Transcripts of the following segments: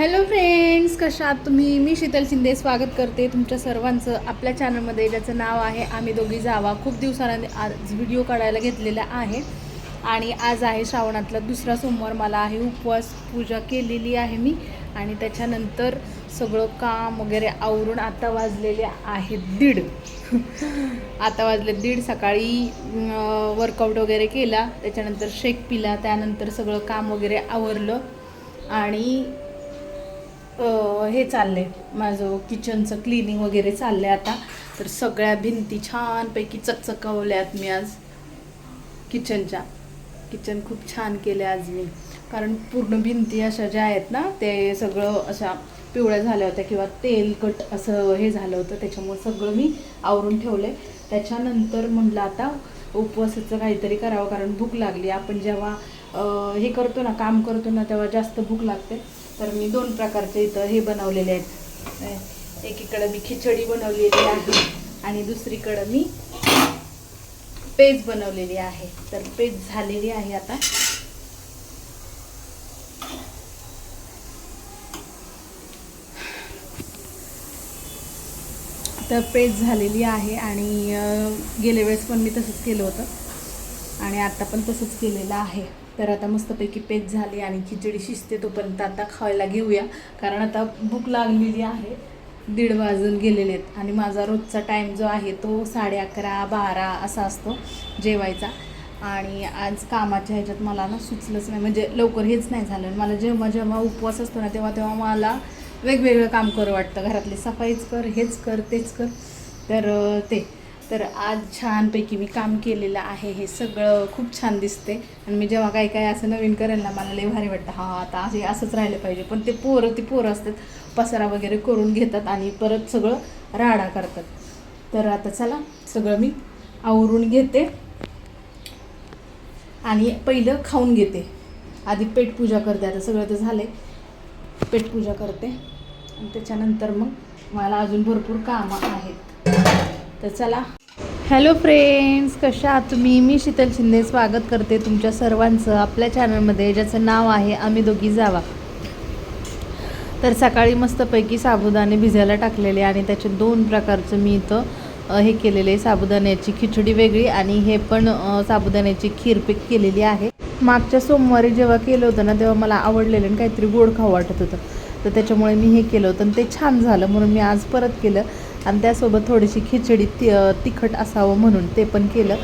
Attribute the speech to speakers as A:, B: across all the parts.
A: Hello friends, कशा आहात तुम्ही? मी शीतल शिंदे स्वागत करते तुमच्या सर्वांचं आपल्या चॅनलमध्ये, ज्याचं नाव आहे आम्ही दोघी जावा. खूप दिवसांनी आज व्हिडिओ काढायला घेतलेला आहे आणि आज आहे श्रावणातला दुसरा सोमवार. मला आहे उपवास, पूजा केलेली आहे मी आणि त्याच्यानंतर सगळं काम वगैरे आवरून आता वाजलेले आहेत 1:30. आता वाजले 1:30. सकाळी वर्कआउट वगैरे केला, त्याच्यानंतर शेक पिला, त्यानंतर सगळं काम वगैरे आवरलं आणि हे चाललंय माझं किचनचं क्लिनिंग वगैरे चाललंय आता. तर सगळ्या भिंती छानपैकी चकचकवल्यात मी आज. किचन खूप छान केले आज मी, कारण पूर्ण भिंती अशा ज्या आहेत ना, ते सगळं अशा पिवळ्या झाल्या होत्या किंवा तेलकट असं हे झालं होतं, त्याच्यामुळे सगळं मी आवरून ठेवलंय. त्याच्यानंतर म्हटलं आता उपवासाचं काहीतरी करावं, कारण भूक लागली. आपण जेव्हा हे करतो ना, काम करतो ना, तेव्हा जास्त भूक लागते. तर मी 2 प्रकारचे इथं हे बनवलेले आहेत. एकीकडं मी खिचडी बनवलेली आहे आणि दुसरीकडं मी पेज बनवलेली आहे. तर पेज झालेली आहे आता. तर पेज झालेली आहे आणि गेल्या वेळेस पण मी तसंच केलं होतं आणि आता पण तसंच केलेलं आहे. तर आता मस्तपैकी पेज झाली आणि खिचडी शिजते, तोपर्यंत आता खायला घेऊया, कारण आता भूक लागलेली आहे. 1:30 वाजून गेलेले आहेत आणि माझा रोजचा टाईम जो आहे तो 11:30-12 असा असतो जेवायचा. आणि आज कामाच्या ह्याच्यात मला ना सुचलंच नाही, म्हणजे लवकर हेच नाही झालं. मला जेव्हा उपवास असतो ना, तेव्हा मला वेगवेगळं काम करू वाटतं. घरातली सफाईच कर, हेच कर, तेच कर. तर आज छानपैकी मी काम केलेलं आहे. हे सगळं खूप छान दिसते आणि मी जेव्हा काही असं नवीन करेल ना, मला लय भारी वाटतं. आता असंच राहिलं पाहिजे. पण ते पोरं असतात, पसारा वगैरे करून घेतात आणि परत सगळं राडा करतात. तर आता चला सगळं मी आवरून घेते आणि पहिलं खाऊन घेते. आधी पेटपूजा करते. आता सगळं तर झालं आहे, पेटपूजा करते आणि त्याच्यानंतर मग मला अजून भरपूर कामं आहेत. तर चला. हॅलो फ्रेंड्स, कशा आहात तुम्ही? मी शीतल शिंदे स्वागत करते तुमच्या सर्वांचं आपल्या चॅनलमध्ये, ज्याचं नाव आहे आम्ही दोघी जावा. तर सकाळी मस्तपैकी साबुदाणे भिजायला टाकलेले आणि त्याचे 2 प्रकारचं मी इथं हे केलेले. साबुदाण्याची खिचडी वेगळी आणि हे पण साबुदाण्याची खीरपीठ केलेली आहे. मागच्या सोमवारी जेव्हा केलं होतं ना, तेव्हा मला आवडलेलं आणि काहीतरी गोड खाऊ वाटत होतं, तर त्याच्यामुळे मी हे केलं होतं आणि ते छान झालं, म्हणून मी आज परत केलं. आणि त्यासोबत थोडीशी खिचडी तिखट असावं म्हणून ते पण केलं.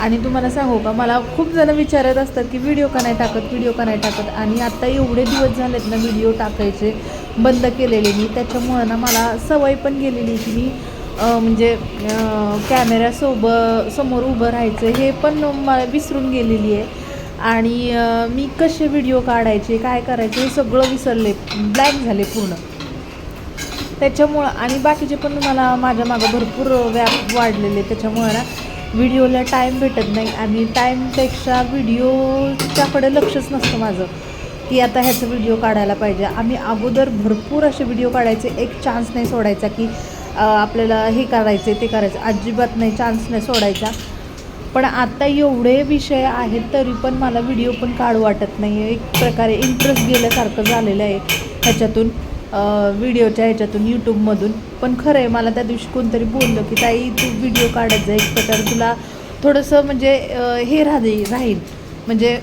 A: आणि तुम्हाला सांगू का, मला खूप जण विचारत असतात की व्हिडिओ का नाही टाकत. आणि आता एवढे दिवस झालेत ना व्हिडिओ टाकायचे बंद केलेले मी. त्याच्यामुळं ना मला सवय पण गेलेली की मी म्हणजे समोर उभं राहायचं हे पण मला विसरून गेलेली आहे. आणि मी कसे व्हिडिओ काढायचे, काय करायचे हे सगळं विसरले, ब्लँक झाले पूर्ण. त्याच्यामुळं आणि बाकीचे पण मला माझ्या मागं भरपूर व्याप वाढलेले, त्याच्यामुळं ना व्हिडिओला टाईम भेटत नाही. आणि टाईमपेक्षा व्हिडिओच्याकडे लक्षच नसतं माझं की आता ह्याचा व्हिडिओ काढायला पाहिजे. आम्ही अगोदर भरपूर असे व्हिडिओ काढायचे, एक चान्स नाही सोडायचा की आपल्याला हे करायचं ते करायचं, अजिबात नाही, चान्स नाही सोडायचा. पण आता एवढे विषय आहेत तरी पण मला व्हिडिओ पण काढू वाटत नाही. एक प्रकारे इंटरेस्ट गेल्यासारखं झालेलं आहे ह्याच्यातून, व्हिडिओच्या ह्याच्यातून, यूट्यूबमधून. पण खरं आहे, मला त्या दिवशी कोणतरी बोललं की ताई तू व्हिडिओ काढत जा, एक प्रकारे तुला थोडंसं म्हणजे हे राहील, म्हणजे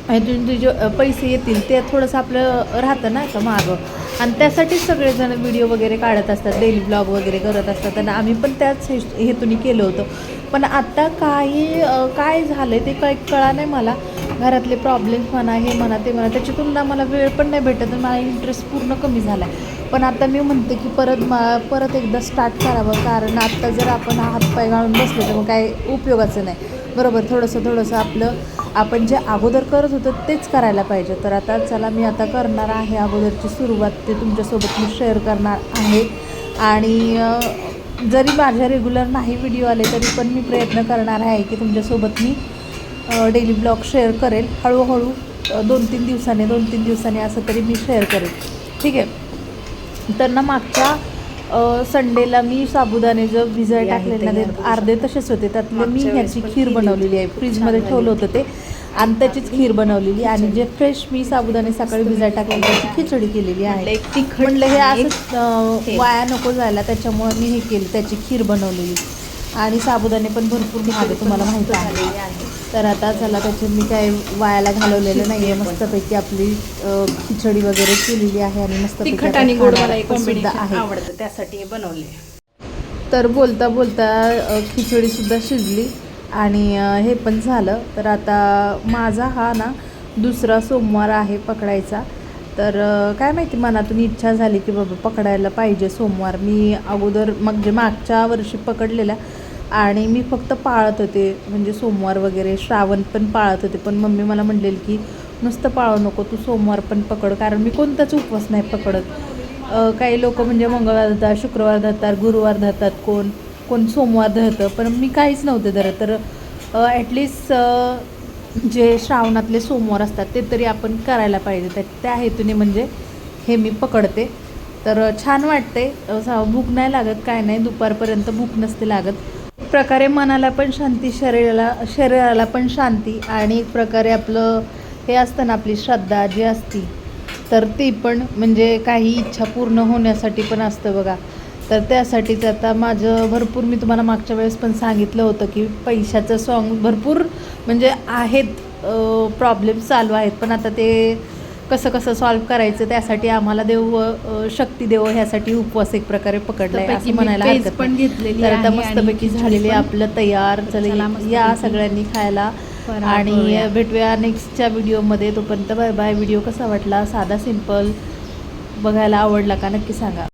A: तुझे पैसे येतील, ते थोडंसं आपलं राहतं ना का मागं. आणि त्यासाठीच सगळेजण व्हिडिओ वगैरे काढत असतात, डेली ब्लॉग वगैरे करत असतात. आणि आम्ही पण त्याच हेतून केलं होतं. पण आता काय झालं आहे ते काही कळा नाही मला. घरातले प्रॉब्लेम्स म्हणा, हे म्हणा, ते म्हणा, त्याच्यातून ना मला वेळ पण नाही भेटत आणि मला इंटरेस्ट पूर्ण कमी झाला आहे. पण आता मी म्हणते की परत एकदा स्टार्ट करावं, कारण आत्ता जर आपण हातपाय घालून बसलो तर मग काही उपयोगाचं नाही. बरोबर, थोडंसं आपण जे अगोदर करत होतो तेच करायला पाहिजे. तर आता चला, मी आता करणार आहे अगोदरची सुरुवात, ते तुमच्यासोबत मी शेअर करणार आहे. आणि जरी माझ्या रेग्युलर नाही व्हिडिओ आले तरी पण मी प्रयत्न करणार आहे की तुमच्यासोबत मी डेली ब्लॉग शेअर करेल. हळूहळू 2-3 दिवसांनी असं तरी मी शेअर करेल, ठीक आहे. तर ना मागच्या संडेला मी साबुदाणे जो भिजायला टाकले ना, ते अर्धे तसेच होते. त्यातले मी ह्याची खीर बनवलेली आहे, फ्रीजमध्ये ठेवलं होतं ते. आणि त्याचीच खीर बनवलेली आणि जे फ्रेश मी साबुदाणे सकाळी भिजायला टाकलेली त्याची खिचडी केलेली आहे. म्हटलं हे असं वाया नको जायला, त्याच्यामुळं मी हे केलं, त्याची खीर बनवलेली. आणि साबुदाणे पण भरपूर महाग आहे तुम्हाला माहिती आहे. तर आता चला त्याचे मी काय वायाला घालवलेलं नाही आहे. मस्तपैकी आपली खिचडी वगैरे केलेली आहे आणि मस्त
B: तिखट आणि गोड मला एक कॉम्बिनेशन आवडतं, त्यासाठी हे बनवले.
A: तर बोलता बोलता खिचडीसुद्धा शिजली आणि हे पण झालं. तर आता माझा हा ना दुसरा सोमवार आहे पकडायचा. तर काय माहिती मनातून इच्छा झाली की बाबा पकडायला पाहिजे सोमवार. मी अगोदर म्हणजे मागच्या वर्षी पकडलेला आणि मी फक्त पाळत होते, म्हणजे सोमवार वगैरे श्रावण पण पाळत होते. पण मम्मी मला म्हणलेली की नुसतं पाळू नको, तू सोमवार पण पकड, कारण मी कोणताच उपवास नाही पकडत. काही लोक म्हणजे मंगळवार धरतात, शुक्रवार धरतात, गुरुवार धरतात, कोण सोमवार धरतं, पण मी काहीच नव्हते धरत. तर ॲटलिस्ट जे श्रावणातले सोमवार असतात ते तरी आपण करायला पाहिजे. त्या हेतूने म्हणजे हे मी पकडते. तर छान वाटते, भूक नाही लागत, काय नाही, दुपारपर्यंत भूक नसते लागत. एक प्रकारे मनाला पण शांती, शरीराला पण शांती, आणि एक प्रकारे आपलं हे असतं ना, आपली श्रद्धा जी असती तर ती पण म्हणजे काही इच्छा पूर्ण होण्यासाठी पण असतं बघा. तर त्यासाठीच आता माझं भरपूर, मी तुम्हाला मागच्या वेळेस पण सांगितलं होतं की पैशाचं सॉन्ग भरपूर म्हणजे आहेत, प्रॉब्लेम चालू आहेत, पण आता ते कसं सॉल्व करायचं त्यासाठी आम्हाला देव शक्ती देव, ह्यासाठी उपवास एक प्रकारे पकडलाय असं म्हणायला हरकत नाही. तर आता मस्तपैकी झालेले आपलं तयार. चला या सगळ्यांनी खायला आणि भेटूया नेक्स्टच्या व्हिडिओमध्ये. तोपर्यंत बाय बाय. व्हिडिओ कसा वाटला, साधा सिंपल, बघायला आवडला का नक्की सांगा.